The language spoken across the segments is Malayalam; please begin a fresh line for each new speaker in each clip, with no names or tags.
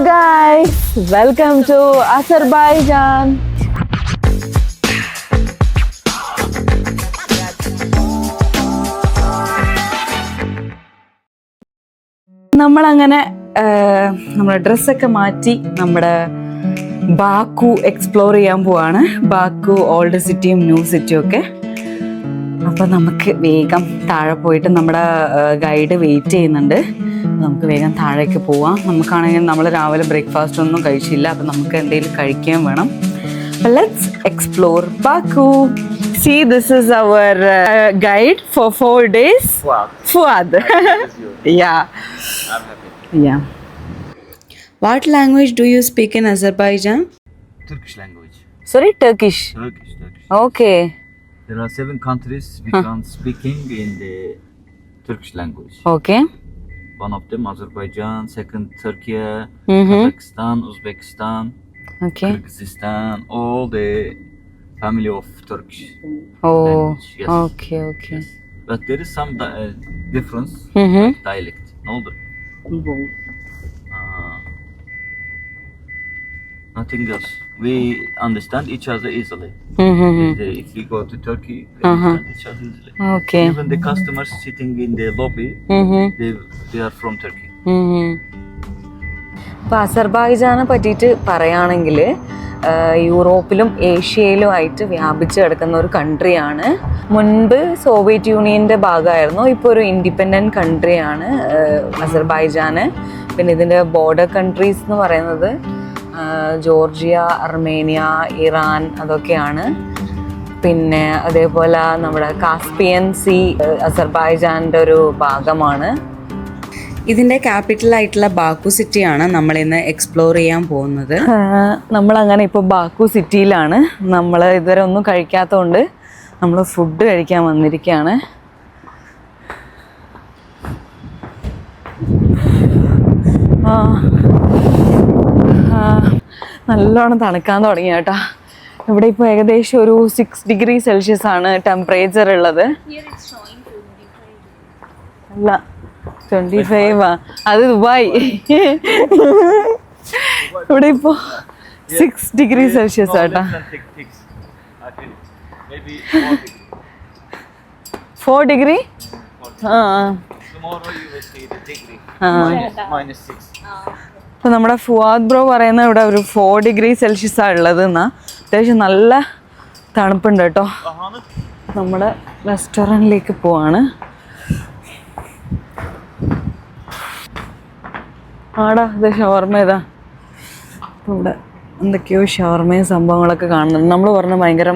guys, welcome to Azerbaijan. നമ്മളങ്ങനെ നമ്മുടെ ഡ്രസ്സൊക്കെ മാറ്റി നമ്മുടെ ബാക്കു എക്സ്പ്ലോർ ചെയ്യാൻ പോവാണ്. ബാക്കു ഓൾഡ് സിറ്റിയും ന്യൂ സിറ്റിയും ഒക്കെ. അപ്പം നമുക്ക് വേഗം താഴെ പോയിട്ട് നമ്മുടെ ഗൈഡ് വെയിറ്റ് ചെയ്യുന്നുണ്ട്. നമുക്ക് വേഗം താഴേക്ക് പോവാം. നമുക്കാണെങ്കിൽ നമ്മൾ രാവിലെ ബ്രേക്ക്ഫാസ്റ്റ് ഒന്നും കഴിച്ചില്ല. അപ്പം നമുക്ക് എന്തെങ്കിലും കഴിക്കാൻ വേണം. Let's explore Baku. See, this is our guide for 4 days. Fuad. Yeah.
I'm happy.
Yeah. What language do you speak in Azerbaijan?
Turkish language.
Sorry, Turkish.
Turkish.
Okay.
There are 7 countries which are speaking in the Turkish language.
Okay.
One of them Azerbaijan, second Turkey,
Mm-hmm.
Kazakhstan, Uzbekistan,
Okay.
Kyrgyzstan, all the family of Turkish
Oh.
language. Yes.
Okay. Okay.
Yes. But there is some difference,
Mm-hmm.
like dialect. No, nothing else. We understand each other easily.
Mm-hmm.
If we go to Turkey, we
Uh-huh.
understand each other easily.
Okay.
Even the customers sitting in the lobby,
Mm-hmm.
they are from Turkey.
അപ്പോൾ അസർബൈജാനെ പറ്റിയിട്ട് പറയുകയാണെങ്കിൽ യൂറോപ്പിലും ഏഷ്യയിലും ആയിട്ട് വ്യാപിച്ച് കിടക്കുന്ന ഒരു കൺട്രിയാണ്. മുൻപ് സോവിയറ്റ് യൂണിയൻ്റെ ഭാഗമായിരുന്നു. ഇപ്പോൾ ഒരു ഇൻഡിപെൻഡൻറ്റ് കൺട്രിയാണ് അസർബൈജാന്. പിന്നെ ഇതിൻ്റെ ബോർഡർ കൺട്രീസ് എന്ന് പറയുന്നത് ജോർജിയ, അർമേനിയ, ഇറാൻ അതൊക്കെയാണ്. പിന്നെ അതേപോലെ നമ്മുടെ കാസ്പിയൻ സീ അസർബൈജാൻ്റെ ഒരു ഭാഗമാണ്. ഇതിൻ്റെ ക്യാപിറ്റലായിട്ടുള്ള ബാക്കു സിറ്റിയാണ് നമ്മളിന്ന് എക്സ്പ്ലോർ ചെയ്യാൻ പോകുന്നത്. നമ്മളങ്ങനെ ഇപ്പോൾ ബാക്കു സിറ്റിയിലാണ്. നമ്മൾ ഇതുവരെ ഒന്നും കഴിക്കാത്തതുകൊണ്ട് നമ്മൾ ഫുഡ് കഴിക്കാൻ വന്നിരിക്കുകയാണ്. നല്ലോണം തണുക്കാൻ തുടങ്ങി കേട്ടോ. ഇവിടെ ഇപ്പോൾ ഏകദേശം ഒരു 6 ഡിഗ്രി സെൽഷ്യസ് ആണ് ടെമ്പറേച്ചർ ഉള്ളത്. അല്ല 25 അത് ദുബായ്. ഇവിടെ ഇപ്പോ 6 ഡിഗ്രി സെൽഷ്യസ് ആട്ടാ. 4 ഡിഗ്രി. ഇപ്പൊ നമ്മുടെ ഫുവാദ് ബ്രോ പറയുന്ന ഇവിടെ ഒരു 4 ഡിഗ്രി സെൽഷ്യസ് ആ ഉള്ളത് എന്നാ. അത്യാവശ്യം നല്ല തണുപ്പുണ്ട് കേട്ടോ. നമ്മുടെ റെസ്റ്റോറൻറ്റിലേക്ക് പോവാണ്. ആടാ ഇത് ഷവർമ. ഇതാ ഇവിടെ എന്തൊക്കെയോ ഷവർമയും സംഭവങ്ങളൊക്കെ കാണുന്നുണ്ട്. നമ്മൾ പറഞ്ഞ ഭയങ്കര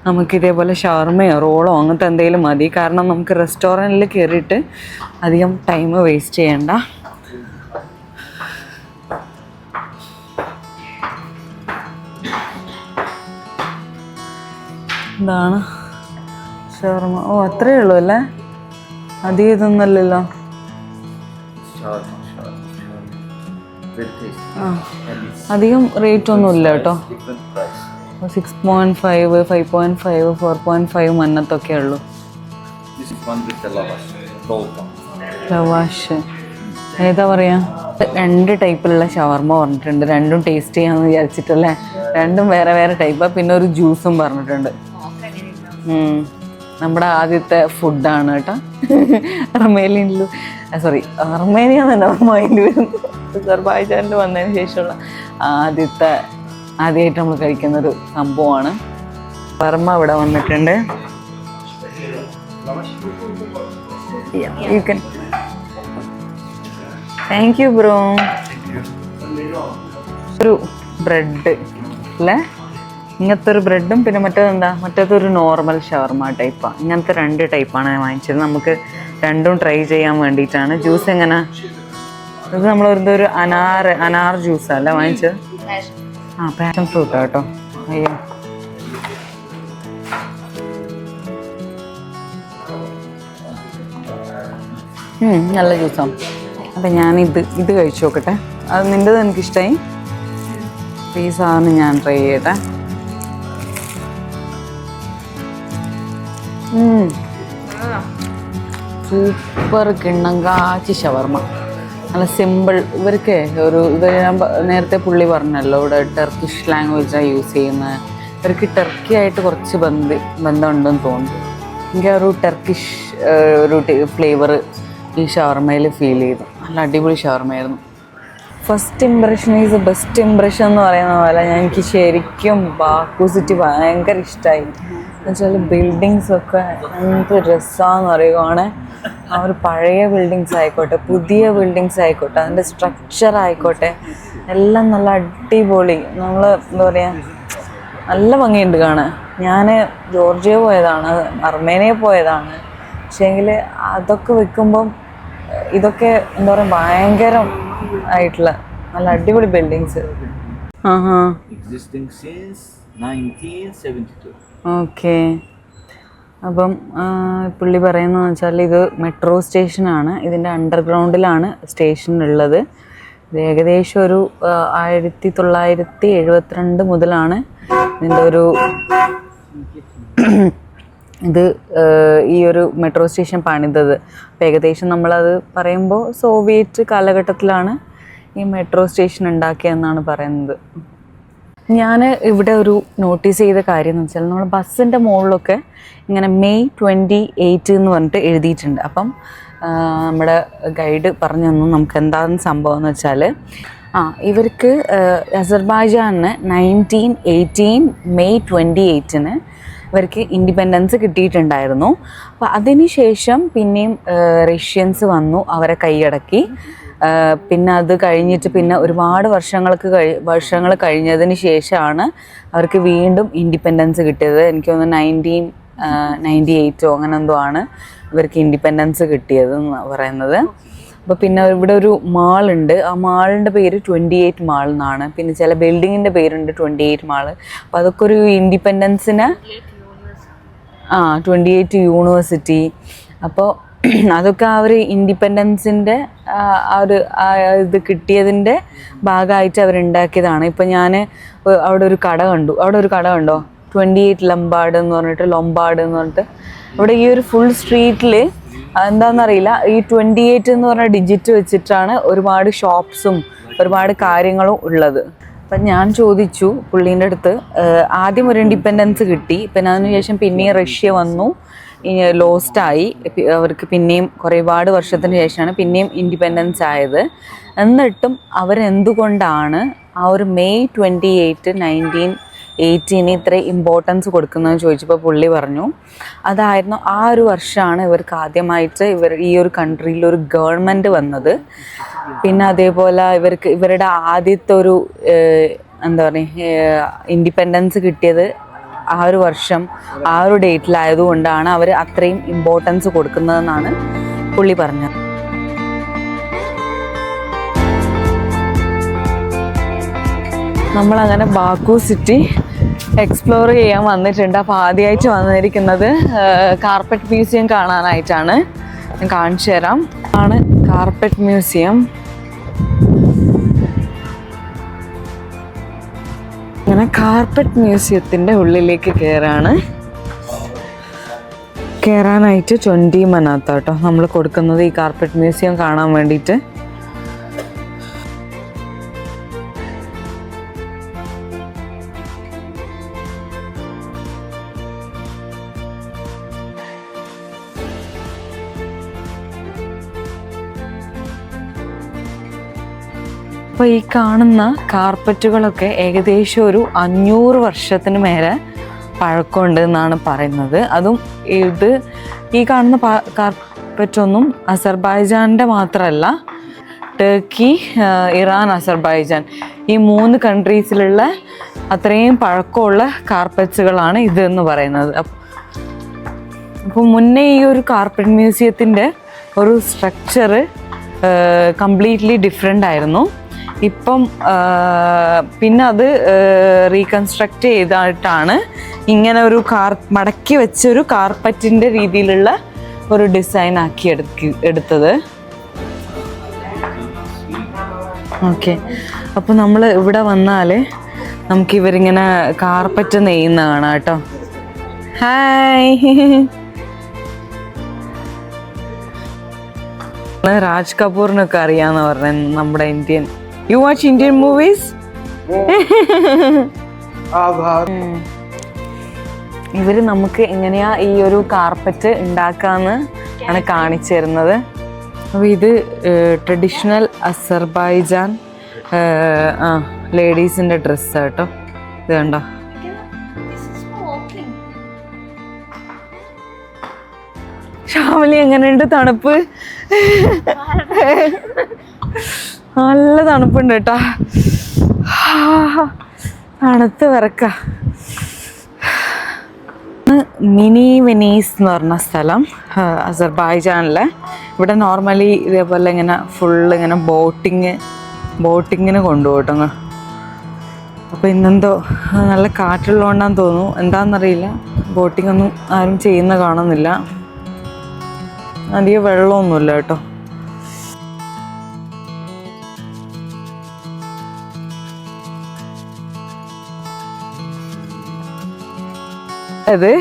നമുക്ക് ഇതേപോലെ ഷവർമയോ റോളോ അങ്ങനത്തെ എന്തെങ്കിലും മതി. കാരണം നമുക്ക് റെസ്റ്റോറൻറ്റിൽ കയറിയിട്ട് അധികം ടൈം വേസ്റ്റ് ചെയ്യണ്ട. ഇതാണ് ഷവർമ. ഓ അത്രയേ ഉള്ളൂ അല്ലേ, അധികം ഇതൊന്നുമല്ലല്ലോ. അധികം റേറ്റ് ഒന്നും ഇല്ല കേട്ടോ. 6.5, 5.5, 4.5 മന്നത്തൊക്കെ ഉള്ളൂ. ലവാഷ് ഏതാ പറയാ? 2 ടൈപ്പിലുള്ള ഷവർമ പറഞ്ഞിട്ടുണ്ട്. രണ്ടും ടേസ്റ്റ് ചെയ്യാന്ന് വിചാരിച്ചിട്ടല്ലേ. രണ്ടും വേറെ വേറെ ടൈപ്പാണ്. പിന്നെ ഒരു ജ്യൂസും പറഞ്ഞിട്ടുണ്ട്. നമ്മുടെ ആദ്യത്തെ ഫുഡാണ് കേട്ടോ. അർമേനിയനിലും അർമേനിയ തന്നെ മൈൻഡ് വരുന്നു. അസർബൈജാനിൽ വന്നതിന് ശേഷമുള്ള ആദ്യമായിട്ട് നമ്മൾ കഴിക്കുന്നൊരു സംഭവമാണ്. ഷവർമ ഇവിടെ വന്നിട്ടുണ്ട്. Thank you bro. ഒരു ബ്രെഡ് അല്ലേ, ഇങ്ങനത്തെ ഒരു ബ്രെഡും പിന്നെ മറ്റേതൊരു നോർമൽ ഷവർമ ടൈപ്പാണ്. ഇങ്ങനത്തെ 2 ടൈപ്പാണ് ഞാൻ വാങ്ങിച്ചത്. നമുക്ക് രണ്ടും ട്രൈ ചെയ്യാൻ വേണ്ടിയിട്ടാണ്. ജ്യൂസ് എങ്ങനെ? ഇത് നമ്മൾ ഒരു അനാർ ജ്യൂസല്ലേ വാങ്ങിച്ചത്? പാഷൻ ഫ്രൂട്ടാ കേട്ടോ. അയ്യോ നല്ല ജ്യൂസാണ്. അപ്പം ഇത് കഴിച്ചു നോക്കട്ടെ. അത് നിൻ്റെത് എനിക്കിഷ്ടമായി. ഈ സാധനം ഞാൻ ട്രൈ ചെയ്യട്ടെ. സൂപ്പർ കിണ്ണങ്കാച്ചി ഷവർമ. നല്ല സിമ്പിൾ. ഇവർക്ക് ഇവർ ഞാൻ നേരത്തെ പുള്ളി പറഞ്ഞല്ലോ ഇവിടെ ടർക്കിഷ് ലാംഗ്വേജാണ് യൂസ് ചെയ്യുന്നത്. ഇവർക്ക് ടർക്കി ആയിട്ട് കുറച്ച് ബന്ധമുണ്ടെന്ന് തോന്നുന്നു. എനിക്ക് ഒരു ടർക്കിഷ് ഒരു ഫ്ലേവർ ഈ ഷവർമയിൽ ഫീൽ ചെയ്തു. നല്ല അടിപൊളി ഷവർമയായിരുന്നു. First impression is best impression എന്ന് പറയുന്ന പോലെ എനിക്ക് ശരിക്കും ബാക്കു സിറ്റി ഭയങ്കര ഇഷ്ടമായി. എന്നുവെച്ചാൽ ബിൽഡിങ്സൊക്കെ എന്ത് രസമാണെന്ന് പറയുവാണ്. ആ ഒരു പഴയ ബിൽഡിങ്സ് ആയിക്കോട്ടെ, പുതിയ ബിൽഡിങ്സ് ആയിക്കോട്ടെ, അതിൻ്റെ സ്ട്രക്ചർ ആയിക്കോട്ടെ, എല്ലാം നല്ല അടിപൊളി. നമ്മൾ എന്താ പറയുക, നല്ല ഭംഗിയുണ്ട് കാണാൻ. ഞാൻ ജോർജിയ പോയതാണ്, അർമേനിയ പോയതാണ്. പക്ഷേങ്കിൽ അതൊക്കെ വെക്കുമ്പം ഇതൊക്കെ എന്താ പറയുക ഭയങ്കര ആയിട്ടുള്ള നല്ല അടിപൊളി ബിൽഡിങ്സ്.
Existing since 1972.
ഓക്കെ. അപ്പം പുള്ളി പറയുന്നതെന്ന് വെച്ചാൽ ഇത് മെട്രോ സ്റ്റേഷനാണ്. ഇതിൻ്റെ അണ്ടർഗ്രൗണ്ടിലാണ് സ്റ്റേഷൻ ഉള്ളത്. ഇത് ഏകദേശം ഒരു 1972 മുതലാണ് ഇതിൻ്റെ ഒരു ഇത് ഈ ഒരു മെട്രോ സ്റ്റേഷൻ പണിതത്. അപ്പോൾ ഏകദേശം നമ്മളത് പറയുമ്പോൾ സോവിയറ്റ് കാലഘട്ടത്തിലാണ് ഈ മെട്രോ സ്റ്റേഷൻ ഉണ്ടാക്കിയതെന്നാണ് പറയുന്നത്. ഞാൻ ഇവിടെ ഒരു നോട്ടീസ് ചെയ്ത കാര്യം എന്ന് വെച്ചാൽ നമ്മൾ ബസ്സിൻ്റെ മുകളിലൊക്കെ ഇങ്ങനെ May 28 എന്ന് പറഞ്ഞിട്ട് എഴുതിയിട്ടുണ്ട്. അപ്പം നമ്മുടെ ഗൈഡ് പറഞ്ഞു തന്നു നമുക്ക് എന്താണ് സംഭവം എന്ന് വെച്ചാൽ ഇവർക്ക് അസർബൈജാനിന് 1918 May 28 ഇവർക്ക് ഇൻഡിപെൻഡൻസ് കിട്ടിയിട്ടുണ്ടായിരുന്നു. അപ്പോൾ അതിന് ശേഷം പിന്നെയും റഷ്യൻസ് വന്നു, അവരെ കൈയടക്കി. പിന്നെ അത് കഴിഞ്ഞിട്ട് പിന്നെ ഒരുപാട് വർഷങ്ങൾ കഴിഞ്ഞതിന് ശേഷമാണ് അവർക്ക് വീണ്ടും ഇൻഡിപെൻഡൻസ് കിട്ടിയത്. എനിക്ക് തോന്നുന്നു 1998 അങ്ങനെ എന്തോ ആണ് ഇവർക്ക് ഇൻഡിപെൻഡൻസ് കിട്ടിയത് എന്ന് പറയുന്നത്. അപ്പോൾ പിന്നെ ഇവിടെ ഒരു മാളുണ്ട്. ആ മാളിൻ്റെ പേര് 28 മാൾ എന്നാണ്. പിന്നെ ചില ബിൽഡിങ്ങിൻ്റെ പേരുണ്ട് 28 മാൾ. അപ്പോൾ അതൊക്കെ ഒരു ഇൻഡിപെൻഡൻസിന് 28 യൂണിവേഴ്സിറ്റി. അപ്പോൾ അതൊക്കെ ആ ഒരു ഇൻഡിപെൻഡൻസിൻ്റെ ഇത് കിട്ടിയതിൻ്റെ ഭാഗമായിട്ട് അവരുണ്ടാക്കിയതാണ്. ഇപ്പം ഞാൻ അവിടെ ഒരു കട കണ്ടു. അവിടെ ഒരു കട കണ്ടോ, 28 ലംബാർഡ് എന്ന് പറഞ്ഞിട്ട് അവിടെ ഈ ഒരു ഫുൾ സ്ട്രീറ്റിൽ എന്താണെന്നറിയില്ല, ഈ 28 എന്ന് പറഞ്ഞ ഡിജിറ്റ് വെച്ചിട്ടാണ് ഒരുപാട് ഷോപ്സും ഒരുപാട് കാര്യങ്ങളും ഉള്ളത്. അപ്പം ഞാൻ ചോദിച്ചു പുള്ളീൻ്റെ അടുത്ത്, ആദ്യം ഒരു ഇൻഡിപെൻഡൻസ് കിട്ടി, പിന്നെ അതിനുശേഷം പിന്നെയും റഷ്യ വന്നു, ലോസ്റ്റായി. അവർക്ക് പിന്നെയും ഒരുപാട് വർഷത്തിന് ശേഷമാണ് പിന്നെയും ഇൻഡിപെൻഡൻസ് ആയത്. എന്നിട്ടും അവരെന്തുകൊണ്ടാണ് ആ ഒരു May 28, 1918 ഇത്ര ഇമ്പോർട്ടൻസ് കൊടുക്കുന്നതെന്ന് ചോദിച്ചപ്പോൾ പുള്ളി പറഞ്ഞു അതായിരുന്നു ആ ഒരു വർഷമാണ് ഇവർക്ക് ആദ്യമായിട്ട് ഈ ഒരു കൺട്രിയിൽ ഒരു ഗവൺമെൻറ് വന്നത്. പിന്നെ അതേപോലെ ഇവരുടെ ആദ്യത്തെ ഒരു എന്താ പറയുക ഇൻഡിപെൻഡൻസ് കിട്ടിയത് ആ ഒരു വർഷം ആ ഒരു ഡേറ്റിലായതുകൊണ്ടാണ് അവർ അത്രയും ഇമ്പോർട്ടൻസ് കൊടുക്കുന്നതെന്നാണ് പുള്ളി പറഞ്ഞത്. നമ്മളങ്ങനെ ബാക്കു സിറ്റി എക്സ്പ്ലോർ ചെയ്യാൻ വന്നിട്ടുണ്ട്. അപ്പോൾ ആദ്യമായിട്ട് വന്നിരിക്കുന്നത് കാർപ്പറ്റ് മ്യൂസിയം കാണാനായിട്ടാണ്. ഞാൻ കാണിച്ചു തരാം. ആണ് കാർപ്പറ്റ് മ്യൂസിയം. അങ്ങനെ കാർപ്പറ്റ് മ്യൂസിയത്തിൻ്റെ ഉള്ളിലേക്ക് കയറാനായിട്ട് 20 മനാത്ത കേട്ടോ നമ്മൾ കൊടുക്കുന്നത് ഈ കാർപ്പറ്റ് മ്യൂസിയം കാണാൻ വേണ്ടിയിട്ട്. അപ്പോൾ ഈ കാണുന്ന കാർപ്പറ്റുകളൊക്കെ ഏകദേശം ഒരു 500 വർഷത്തിന് മേലെ പഴക്കമുണ്ട് എന്നാണ് പറയുന്നത്. അതും ഈ കാണുന്ന കാർപ്പറ്റൊന്നും അസർബൈജാൻ്റെ മാത്രമല്ല, ടർക്കി, ഇറാൻ, അസർബൈജാൻ ഈ 3 കൺട്രീസിലുള്ള അത്രയും പഴക്കമുള്ള കാർപ്പറ്റ്സുകളാണ് ഇതെന്ന് പറയുന്നത്. അപ്പോൾ മുന്നേ ഈ ഒരു കാർപ്പറ്റ് മ്യൂസിയത്തിൻ്റെ ഒരു സ്ട്രക്ചർ കംപ്ലീറ്റ്ലി ഡിഫറെൻ്റ് ആയിരുന്നു. ഇപ്പം പിന്നെ അത് റീകൺസ്ട്രക്റ്റ് ചെയ്തിട്ടാണ് ഇങ്ങനെ ഒരു മടക്കി വെച്ചൊരു കാർപ്പറ്റിൻ്റെ രീതിയിലുള്ള ഒരു ഡിസൈൻ ആക്കി എടുത്തത്. ഓക്കെ, അപ്പോൾ നമ്മൾ ഇവിടെ വന്നാൽ നമുക്ക് ഇവരിങ്ങനെ കാർപ്പറ്റ് നെയ്യുന്ന കാണാം കേട്ടോ. ഹായ്. രാജ് കപൂറിനൊക്കെ അറിയാന്ന് പറഞ്ഞ നമ്മുടെ Indian. You watch Indian movies? ഇവര് നമുക്ക് എങ്ങനെയാ ഈ ഒരു കാർപ്പറ്റ് ഉണ്ടാക്കാന്ന് ആണ് കാണിച്ചു തരുന്നത്. അപ്പോൾ ഇത് ട്രഡീഷണൽ അസർബൈജാൻ ലേഡീസിന്റെ ഡ്രസ്സ് കേട്ടോ. ഇത് കണ്ടോ? ഷാമലി എങ്ങനെയുണ്ട് തണുപ്പ്? നല്ല തണുപ്പുണ്ട് കേട്ടാ. തണുത്ത് വിറക്ക. മിനി വെനീസ് എന്ന് പറഞ്ഞ സ്ഥലം അസർബൈജാനിലെ. ഇവിടെ നോർമലി ഇതേപോലെ ഇങ്ങനെ ഫുള്ള് ഇങ്ങനെ ബോട്ടിങ്ങിന് കൊണ്ടുപോകട്ടോ. അപ്പോൾ ഇന്നെന്തോ നല്ല കാറ്റുള്ളതുകൊണ്ടാന്ന് തോന്നുന്നു, എന്താണെന്നറിയില്ല, ബോട്ടിംഗ് ഒന്നും ആരും ചെയ്യുന്ന കാണുന്നില്ല. അധികം വെള്ളമൊന്നുമില്ല കേട്ടോ. അത്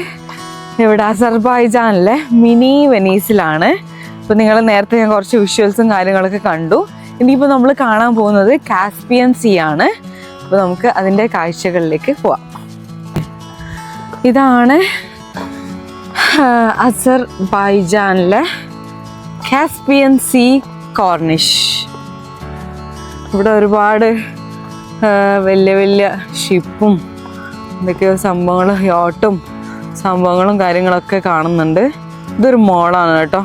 ഇവിടെ അസർബൈജാനിലെ മിനി വെനീസിലാണ്. അപ്പോൾ നിങ്ങൾ നേരത്തെ ഞാൻ കുറച്ച് വിഷ്വൽസും കാര്യങ്ങളൊക്കെ കണ്ടു. ഇനിയിപ്പോൾ നമ്മൾ കാണാൻ പോകുന്നത് കാസ്പിയൻ സീ ആണ്. അപ്പോൾ നമുക്ക് അതിൻ്റെ കാഴ്ചകളിലേക്ക് പോവാം. ഇതാണ് അസർബൈജാനിലെ കാസ്പിയൻ സീ കോർണിഷ്. ഇവിടെ ഒരുപാട് വലിയ വലിയ ഷിപ്പും എന്തൊക്കെയോ സംഭവങ്ങളും യോട്ടും സംഭവങ്ങളും കാര്യങ്ങളൊക്കെ കാണുന്നുണ്ട്. ഇതൊരു മോളാണ് കേട്ടോ.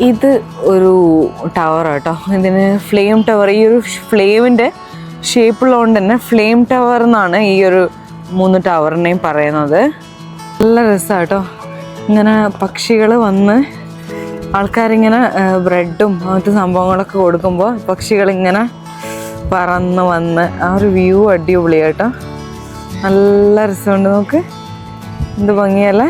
ഇത് ഒരു ടവർ കേട്ടോ. ഇതിന് ഫ്ലെയിം ടവർ, ഈ ഒരു ഫ്ലെയിമിൻ്റെ ഷേപ്പുള്ളതുകൊണ്ട് തന്നെ ഫ്ലെയിം ടവർ എന്നാണ് ഈ ഒരു 3 ടവറിനെയും പറയുന്നത്. നല്ല രസമാണ് കേട്ടോ. ഇങ്ങനെ പക്ഷികൾ വന്ന് ആൾക്കാരിങ്ങനെ ബ്രെഡും അങ്ങനത്തെ സംഭവങ്ങളൊക്കെ കൊടുക്കുമ്പോൾ പക്ഷികളിങ്ങനെ പറന്ന് വന്ന് ആ ഒരു വ്യൂ അടിപൊളി കേട്ടോ. നല്ല രസമുണ്ട്. നോക്ക് എന്ത് ഭംഗിയല്ലേ.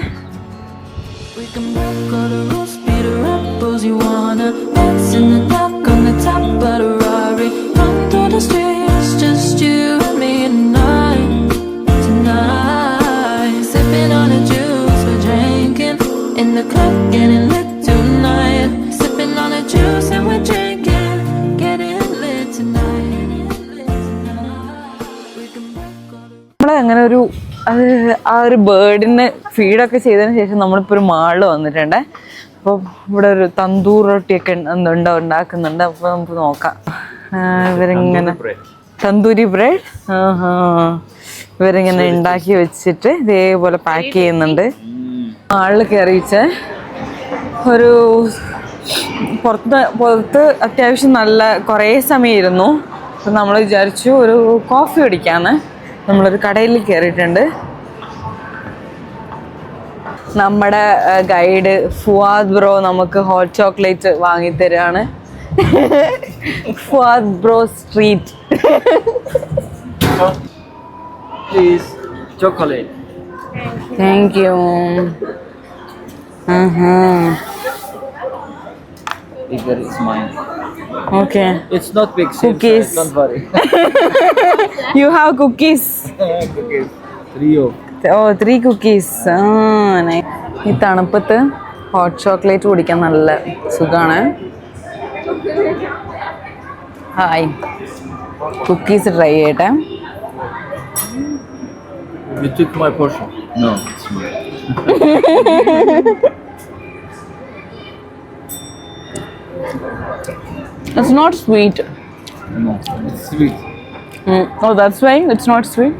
അങ്ങനെ ഒരു ആ ഒരു ബേർഡിന് ഫീഡൊക്കെ ചെയ്തതിന് ശേഷം നമ്മളിപ്പോൾ ഒരു മാളിൽ വന്നിട്ടുണ്ട്. അപ്പോൾ ഇവിടെ ഒരു തന്തൂർ റൊട്ടിയൊക്കെ ഉണ്ടാക്കുന്നുണ്ട്. അപ്പോൾ നമുക്ക് നോക്കാം. ഇവരിങ്ങനെ തന്തൂരി ബ്രെഡ് ഇവരിങ്ങനെ ഉണ്ടാക്കി വെച്ചിട്ട് ഇതേപോലെ പാക്ക് ചെയ്യുന്നുണ്ട്. മാളിൽ കയറിച്ച് ഒരു പുറത്ത് അത്യാവശ്യം നല്ല കുറേ സമയം ഇരുന്നു. അപ്പം നമ്മൾ വിചാരിച്ചു ഒരു കോഫി കുടിക്കാന്ന്. നമ്മളൊരു കടയിൽ കയറിയിട്ടുണ്ട്. നമ്മുടെ ഗൈഡ് ഫുവാദ് ബ്രോ നമുക്ക് ഹോട്ട് ചോക്ലേറ്റ് വാങ്ങിത്തരാണ്. Fuad bro street.
Please, chocolate.
Thank you.
Bigger is mine.
Okay.
It's not big.
Cookies.
Don't worry.
You have cookies.
Cookies. 3 of.
Oh, 3 cookies. Nice. ഈ തണുപ്പത്ത് ഹോട്ട് ചോക്ലേറ്റ് കുടിക്കാൻ നല്ല സുഖമാണ്. ഹായ്, കുക്കീസ് ട്രൈ ചെയ്യട്ടെ.
You took my portion. No, it's me.
It's not sweet.
No, it's sweet.
Oh, that's why it's not sweet.